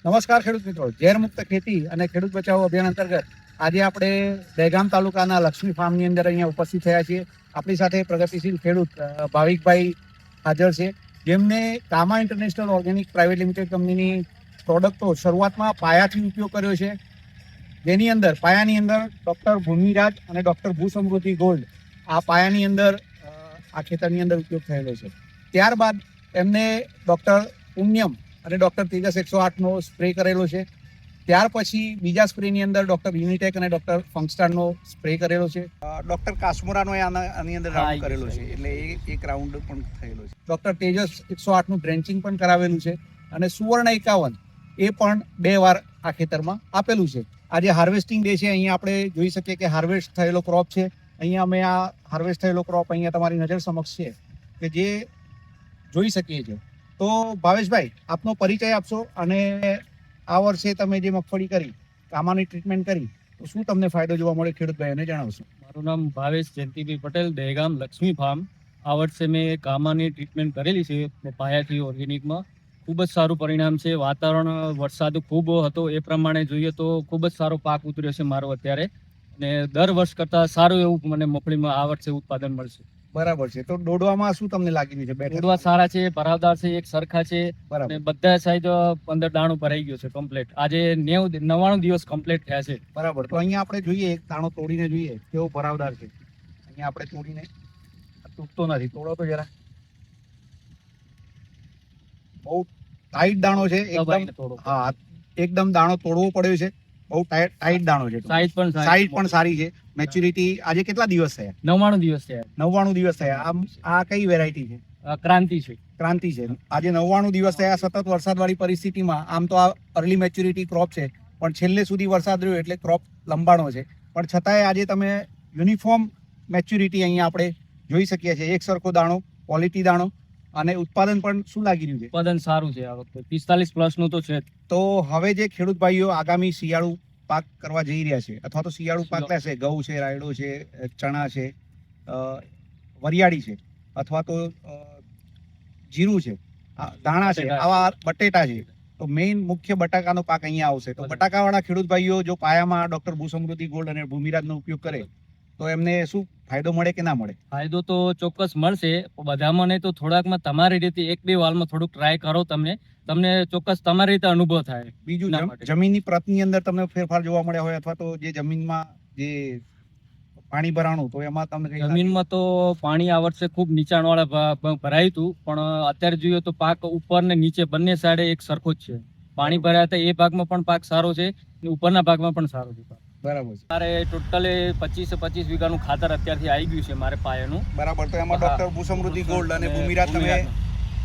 નમસ્કાર ખેડૂત મિત્રો, ઝેર મુક્ત ખેતી અને ખેડૂત બચાવો અભિયાન અંતર્ગત આજે આપણે દહેગામ તાલુકાના લક્ષ્મી ફાર્મની અંદર અહીંયા ઉપસ્થિત થયા છીએ. આપણી સાથે પ્રગતિશીલ ખેડૂત ભાવિકભાઈ હાજર છે, જેમને કામા ઇન્ટરનેશનલ ઓર્ગેનિક પ્રાઇવેટ લિમિટેડ કંપનીની પ્રોડક્ટો શરૂઆતમાં પાયાથી ઉપયોગ કર્યો છે, જેની અંદર પાયાની અંદર ડૉક્ટર ભૂમિરાજ અને ડૉક્ટર ભૂસમૃદ્ધિ ગોલ્ડ આ પાયાની અંદર આ ખેતરની અંદર ઉપયોગ થયેલો છે. ત્યારબાદ એમને ડૉક્ટર પુણ્યમ અને ડૉક્ટર તેજસ 108નો સ્પ્રે કરેલો છે. ત્યાર પછી બીજા સ્પ્રેની અંદર ડૉક્ટર યુનિટેક અને ડૉક્ટર ફંગસ્ટારનો સ્પ્રે કરેલો છે. ડૉક્ટર કાશ્મોરાનો આની અંદર રાઉન્ડ કરેલો છે, એટલે એક રાઉન્ડ પણ થયેલો છે. ડૉક્ટર તેજસ 108નું ડ્રેન્ચિંગ પણ કરાવેલું છે અને સુવર્ણ 51 એ પણ 2 વાર આ ખેતરમાં આપેલું છે. આજે હાર્વેસ્ટિંગ ડે છે, અહીંયા આપણે જોઈ શકીએ કે હાર્વેસ્ટ થયેલો ક્રોપ છે. અહીંયા અમે આ હાર્વેસ્ટ થયેલો ક્રોપ અહીંયા તમારી નજર સમક્ષ છે કે જે જોઈ શકીએ છીએ. તો ભાવેશભાઈ, આપનો પરિચય આપશો અને આ વર્ષે તમે જે મગફળી કરી, કામાની ટ્રીટમેન્ટ કરી, તો શું તમને ફાયદો જોવા મળે ખેડૂત ભાઈઓને જણાવશો? મારું નામ ભાવેશ જયંતિભાઈ પટેલ, દહેગામ લક્ષ્મી ફાર્મ. આ વર્ષે મેં કામાની ટ્રીટમેન્ટ કરેલી છે પાયાથી ઓર્ગેનિકમાં. ખૂબ જ સારું પરિણામ છે. વાતાવરણ વરસાદ ખૂબ હતો, એ પ્રમાણે જોઈએ તો ખૂબ જ સારો પાક ઉતર્યો છે મારો અત્યારે, અને દર વર્ષ કરતાં સારું એવું મને મગફળીમાં આ વર્ષે ઉત્પાદન મળશે. બરાબર છે. તો દોડવામાં શું તમને લાગી રહ્યું છે? દોડવા સારા છે, ભરાવદાર છે, એક સરખા છે, બરાબર. અને બધા સાઈડ 15 દાણું ભરાઈ ગયો છે કમ્પ્લીટ. આજે 99 દિવસ કમ્પ્લીટ થયા છે. બરાબર. તો અહીંયા આપણે જોઈએ, એક દાણો તોડીને જોઈએ કેવો ભરાવદાર છે. અહીંયા આપણે તોડીને, તૂટતો નથી, તોડો તો જરા. બહુ ટાઈટ દાણો છે એકદમ. હા, એકદમ દાણો તોડવો પડ્યો છે. બહુ ટાઈટ દાણો છે. સાઈઝ પણ સારી છે. મેચ્યુરિટી આજે કેટલા દિવસ થયા? 99 દિવસ થયા. 99 દિવસ થયા. આ કઈ વેરાયટી છે? ક્રાંતિ છે. ક્રાંતિ છે. આજે 99 દિવસ થયા. સતત વરસાદવાળી પરિસ્થિતિમાં આમ તો આ અર્લી મેચ્યુરિટી ક્રોપ છે, પણ છેલ્લે સુધી વરસાદ રહ્યો એટલે ક્રોપ લંબાણો છે. પણ છતાંય આજે તમે યુનિફોર્મ મેચ્યુરિટી અહીંયા આપણે જોઈ શકીએ છીએ. એક સરખો દાણો, ક્વોલિટી દાણો, અને ઉત્પાદન પણ શું લાગી રહ્યું છે? ઉત્પાદન સારું છે આ વખતે, 45 પ્લસ નું તો છે. તો હવે જે ખેડૂત ભાઈઓ આગામી શિયાળુ પાક કરવા જઈ રહ્યા છે, અથવા તો શિયાળુ પાક લેશે, ઘઉં છે, રાયડો છે, ચણા છે, વરિયાળી છે, અથવા તો જીરું છે, ધાણા છે, આવા બટેટા છે, તો મેઇન મુખ્ય બટાકાનો પાક અહીંયા આવશે. તો બટાકાવાળા ખેડૂત ભાઈઓ જો પાયામાં ડૉક્ટર ભૂસમૃદ્ધિ ગોલ્ડ અને ભૂમિરાજનો ઉપયોગ કરે તો એમને શું ફાયદો મળે કે ના મળે? ફાયદો તો ચોક્કસ મળશે. બધામાં નહીં તો થોડાકમાં તમારી રીતે 1-2 વાલમાં થોડુંક ટ્રાય કરો, તમને ચોક્કસ તમારી રીતે અનુભવ થાય. બીજું, જમીનની પ્રતની અંદર તમને ફેરફાર જોવા મળ્યા હોય, અથવા તો જે જમીનમાં જે પાણી ભરાણું, તો એમાં તમને જમીનમાં તો પાણી આ વર્ષે ખૂબ નીચાણવાળા ભરાયું હતું, પણ અત્યારે જોઈએ તો પાક ઉપર ને નીચે બંને સાઈડે એક સરખો જ છે. પાણી ભરાયા હતા એ ભાગમાં પણ પાક સારો છે, ઉપરના ભાગમાં પણ સારો છે. બરાબર છે. મારે ટોટલી 25 વીઘાનું ખાતર અત્યારથી આવી ગયું છે મારે પાયાનું. બરાબર. તો એમાં ડૉક્ટર ભૂસમૃદ્ધિ ગોલ્ડ અને ભૂમિરાજ તમે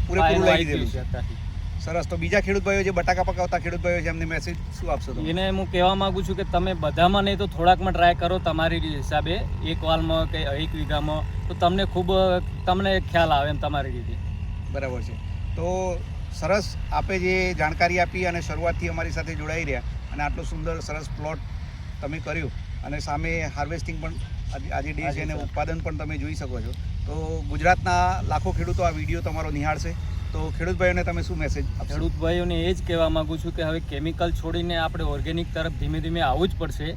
પૂરેપૂરું લઈ દીધેલું છે. સરસ. તો બીજા ખેડૂત ભાઈઓ જે બટાકા પકાવતા ખેડૂત ભાઈઓ છે, એમને મેસેજ શું આપશો? એને હું કહેવા માંગુ છું કે તમે બધામાં નહીં તો થોડાકમાં ટ્રાય કરો તમારી હિસાબે, એક વાલમાં કે 1 વીઘામાં, તો તમને ખ્યાલ આવે એમ તમારી રીતે. બરાબર છે. તો સરસ, આપે જે જાણકારી આપી અને શરૂઆતથી અમારી સાથે જોડાઈ રહ્યા, અને આટલો સુંદર સરસ પ્લોટ તમે કર્યું, અને સામે હાર્વેસ્ટિંગ પણ આજે ડે છે, અને ઉત્પાદન પણ તમે જોઈ શકો છો. તો ગુજરાતના લાખો ખેડૂતો આ વિડીયો તમારો નિહાળશે, તો ખેડૂત ભાઈઓને તમે શું મેસેજ આપશો? ખેડૂત ભાઈઓને એ જ કહેવા માંગુ છું કે હવે કેમિકલ છોડીને આપણે ઓર્ગેનિક તરફ ધીમે ધીમે આવવું જ પડશે.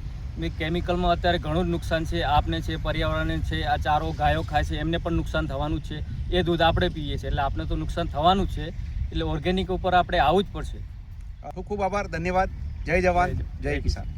કેમિકલમાં અત્યારે ઘણું જ નુકસાન છે, આપને છે, પર્યાવરણને છે, આ ચારો ગાયો ખાય છે, એમને પણ નુકસાન થવાનું જ છે. એ દૂધ આપણે પીએ છીએ એટલે આપણે તો નુકસાન થવાનું જ છે. એટલે ઓર્ગેનિક ઉપર આપણે આવવું જ પડશે. ખૂબ ખૂબ આભાર, ધન્યવાદ. જય જવાન, જય કિસાન.